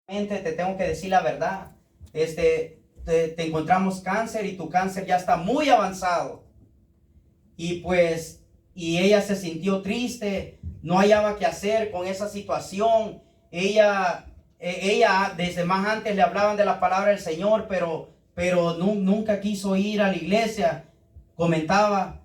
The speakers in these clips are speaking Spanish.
Te tengo que decir la verdad. Te encontramos cáncer y tu cáncer ya está muy avanzado. Y ella se sintió triste, no hallaba qué hacer con esa situación. Ella desde más antes le hablaban de la palabra del Señor, pero nunca quiso ir a la iglesia, comentaba.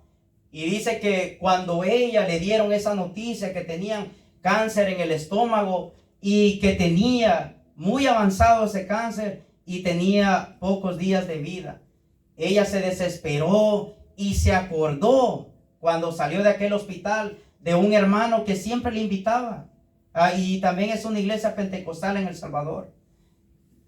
Y dice que cuando ella le dieron esa noticia que tenían cáncer en el estómago y que tenía muy avanzado ese cáncer y tenía pocos días de vida, ella se desesperó y se acordó cuando salió de aquel hospital de un hermano que siempre le invitaba. Y también es una iglesia pentecostal en El Salvador.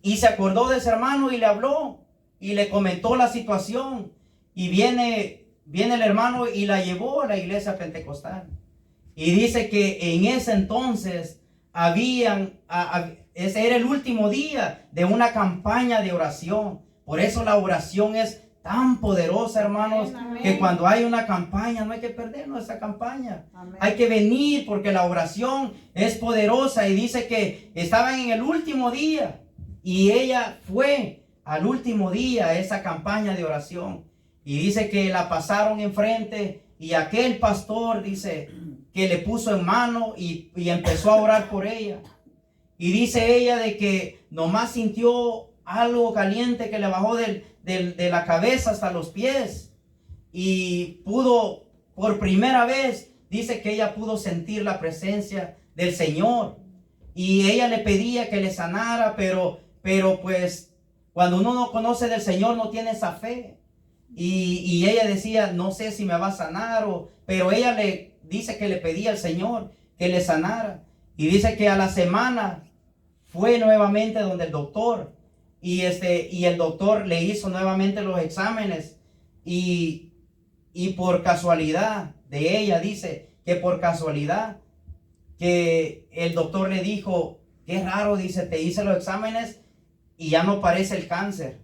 Y se acordó de ese hermano y le habló y le comentó la situación. Y viene el hermano y la llevó a la iglesia pentecostal. Y dice que en ese entonces ese era el último día de una campaña de oración. Por eso la oración es tan poderosa, hermanos, amén, que cuando hay una campaña no hay que perdernos esa campaña. Amén. Hay que venir porque la oración es poderosa. Y dice que estaban en el último día y ella fue al último día a esa campaña de oración. Y dice que la pasaron enfrente y aquel pastor dice que le puso en mano y empezó a orar por ella. Y dice ella de que nomás sintió algo caliente que le bajó de la cabeza hasta los pies. Y pudo, por primera vez, dice que ella pudo sentir la presencia del Señor. Y ella le pedía que le sanara, pero pues cuando uno no conoce del Señor no tiene esa fe. Y ella decía, no sé si me va a sanar, pero ella le dice que le pedía al Señor que le sanara. Y dice que a la semana fue nuevamente donde el doctor. Y el doctor le hizo nuevamente los exámenes. Y por casualidad de ella, dice que por casualidad, que el doctor le dijo, qué raro, dice, te hice los exámenes y ya no parece el cáncer.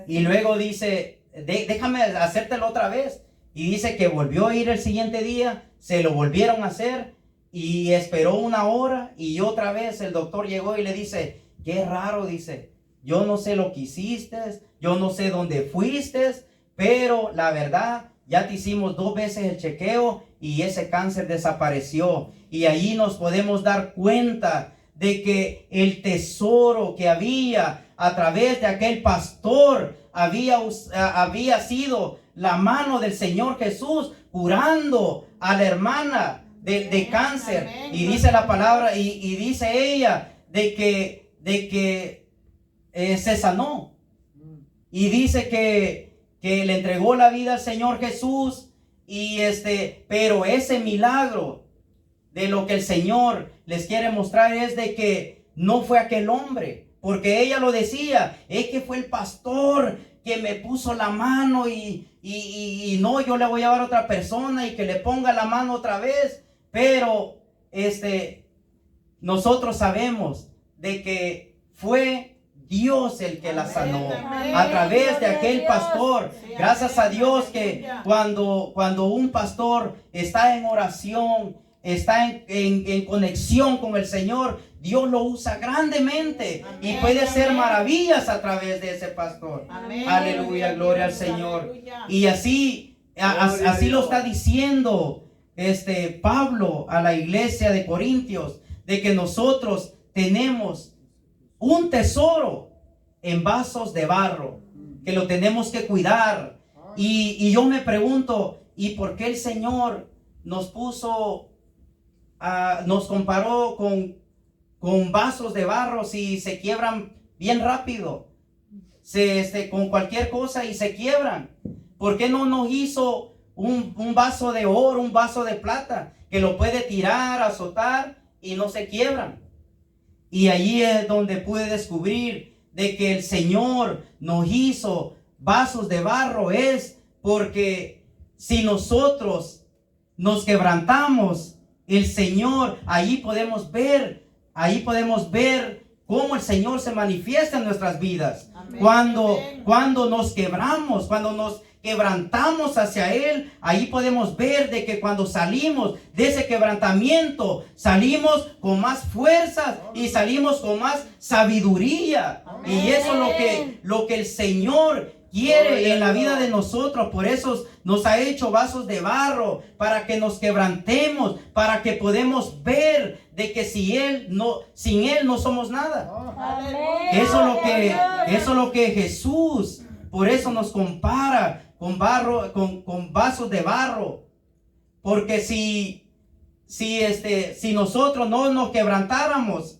Y luego dice, déjame hacértelo otra vez. Y dice que volvió a ir el siguiente día, se lo volvieron a hacer y esperó una hora y otra vez el doctor llegó y le dice, qué raro, dice, yo no sé lo que hiciste, yo no sé dónde fuiste, pero la verdad, ya te hicimos 2 veces el chequeo y ese cáncer desapareció. Y ahí nos podemos dar cuenta de que el tesoro que había a través de aquel pastor había sido la mano del Señor Jesús curando a la hermana de cáncer. Y dice la palabra y dice ella de que se sanó. Y dice que le entregó la vida al Señor Jesús. Pero ese milagro de lo que el Señor les quiere mostrar es de que no fue aquel hombre, porque ella lo decía, es que fue el pastor que me puso la mano y no, yo le voy a llevar a otra persona y que le ponga la mano otra vez. Pero nosotros sabemos de que fue Dios el que la sanó a través de aquel pastor. Gracias a Dios que cuando un pastor está en oración, está en conexión con el Señor, Dios lo usa grandemente. Amén, y puede hacer maravillas a través de ese pastor. Amén, aleluya, gloria al Señor. Aleluya. Y así lo está diciendo Pablo a la iglesia de Corintios, de que nosotros tenemos un tesoro en vasos de barro, que lo tenemos que cuidar. Y yo me pregunto, ¿y por qué el Señor nos comparó con vasos de barro si se quiebran bien rápido? Con cualquier cosa y se quiebran. ¿Por qué no nos hizo un vaso de oro, un vaso de plata, que lo puede tirar, azotar y no se quiebran? Y allí es donde pude descubrir de que el Señor nos hizo vasos de barro, es porque si nosotros nos quebrantamos, el Señor, ahí podemos ver cómo el Señor se manifiesta en nuestras vidas. Amén. Cuando nos quebramos, cuando nos quebrantamos hacia Él, ahí podemos ver de que cuando salimos de ese quebrantamiento, salimos con más fuerzas y salimos con más sabiduría. Amén. Y eso es lo que el Señor quiere en la vida de nosotros. Por eso nos ha hecho vasos de barro, para que nos quebrantemos, para que podamos ver de que sin Él no somos nada. Eso es lo que Jesús, por eso nos compara con barro, con vasos de barro. Porque si nosotros no nos quebrantáramos,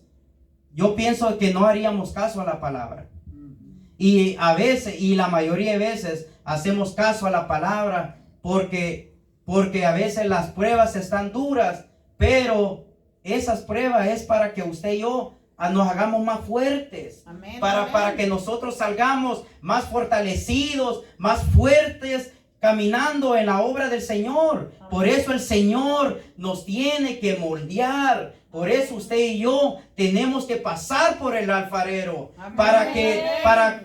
yo pienso que no haríamos caso a la palabra. Y a veces, y la mayoría de veces, hacemos caso a la palabra porque a veces las pruebas están duras, pero esas pruebas es para que usted y yo nos hagamos más fuertes. Amén, para que nosotros salgamos más fortalecidos, más fuertes, caminando en la obra del Señor. Amén. Por eso el Señor nos tiene que moldear. Por eso usted y yo tenemos que pasar por el alfarero. Amén.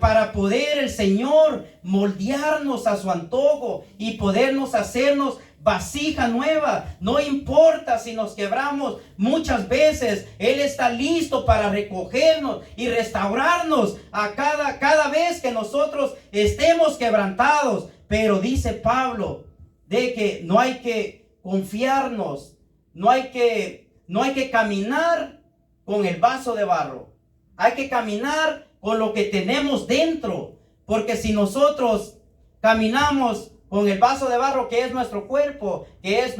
Para poder el Señor moldearnos a su antojo y podernos hacernos vasija nueva. No importa si nos quebramos muchas veces, Él está listo para recogernos y restaurarnos a cada vez que nosotros estemos quebrantados. Pero dice Pablo de que no hay que confiarnos, no hay que caminar con el vaso de barro. Hay que caminar con lo que tenemos dentro. Porque si nosotros caminamos con el vaso de barro, que es nuestro cuerpo, que es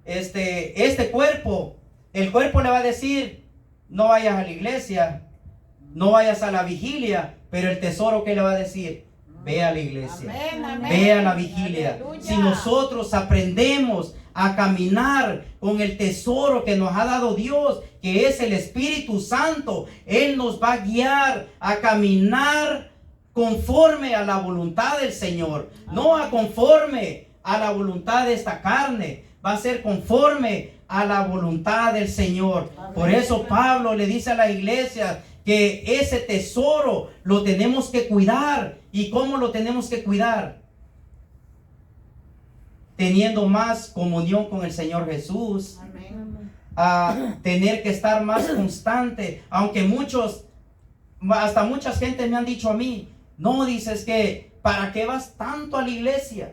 este cuerpo, el cuerpo le va a decir: no vayas a la iglesia, no vayas a la vigilia. Pero el tesoro, ¿qué le va a decir? Ve a la iglesia, amén, amén. Ve a la vigilia. Aleluya. Si nosotros aprendemos a caminar con el tesoro que nos ha dado Dios, que es el Espíritu Santo, Él nos va a guiar a caminar conforme a la voluntad del Señor. Amén. No a conforme a la voluntad de esta carne, va a ser conforme a la voluntad del Señor. Amén. Por eso Pablo le dice a la iglesia que ese tesoro lo tenemos que cuidar. ¿Y cómo lo tenemos que cuidar? Teniendo más comunión con el Señor Jesús. Amén. A tener que estar más constante. Aunque hasta muchas gentes me han dicho a mí: no, dices que ¿para qué vas tanto a la iglesia?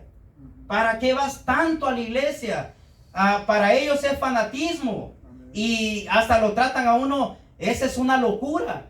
¿Para qué vas tanto a la iglesia? Para ellos es fanatismo. Y hasta lo tratan a uno, esa es una locura.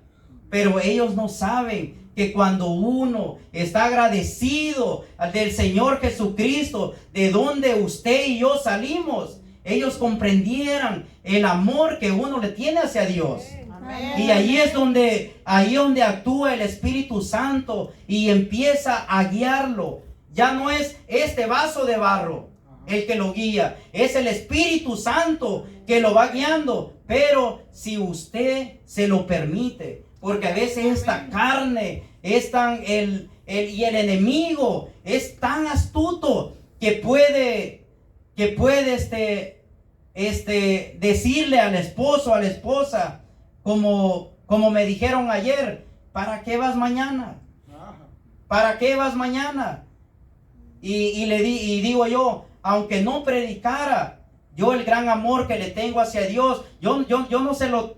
Pero ellos no saben que cuando uno está agradecido del Señor Jesucristo, de donde usted y yo salimos, ellos comprendieran el amor que uno le tiene hacia Dios. Amén. Y ahí es donde actúa el Espíritu Santo y empieza a guiarlo. Ya no es este vaso de barro el que lo guía, es el Espíritu Santo que lo va guiando. Pero si usted se lo permite, porque a veces esta carne es y el enemigo es tan astuto que puede decirle al esposo, a la esposa, como me dijeron ayer: ¿para qué vas mañana? ¿Para qué vas mañana? Y digo yo, aunque no predicara, yo el gran amor que le tengo hacia Dios, yo no se lo...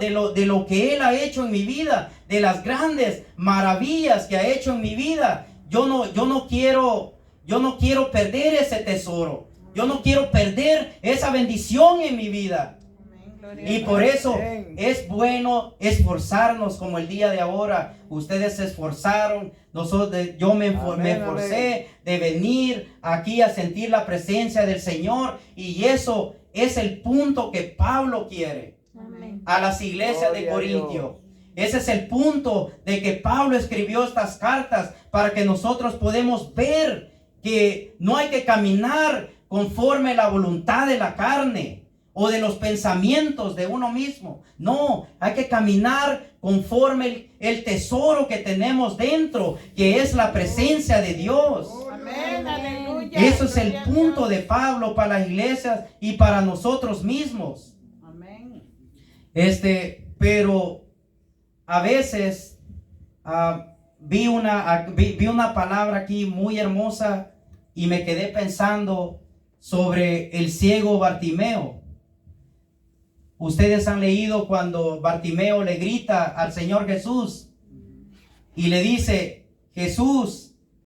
de lo que Él ha hecho en mi vida, de las grandes maravillas que ha hecho en mi vida, yo no quiero perder ese tesoro. Yo no quiero perder esa bendición en mi vida. Y por eso es bueno esforzarnos, como el día de ahora. Ustedes se esforzaron, yo me esforcé de venir aquí a sentir la presencia del Señor. Y eso es el punto que Pablo quiere a las iglesias de Corintio. Ese es el punto de que Pablo escribió estas cartas, para que nosotros podemos ver que no hay que caminar conforme a la voluntad de la carne o de los pensamientos de uno mismo. No, hay que caminar conforme el tesoro que tenemos dentro, que es la presencia de Dios. Amén, aleluya. Eso es el punto de Pablo para las iglesias y para nosotros mismos. Pero a veces vi una palabra aquí muy hermosa y me quedé pensando sobre el ciego Bartimeo. Ustedes han leído cuando Bartimeo le grita al Señor Jesús y le dice: Jesús,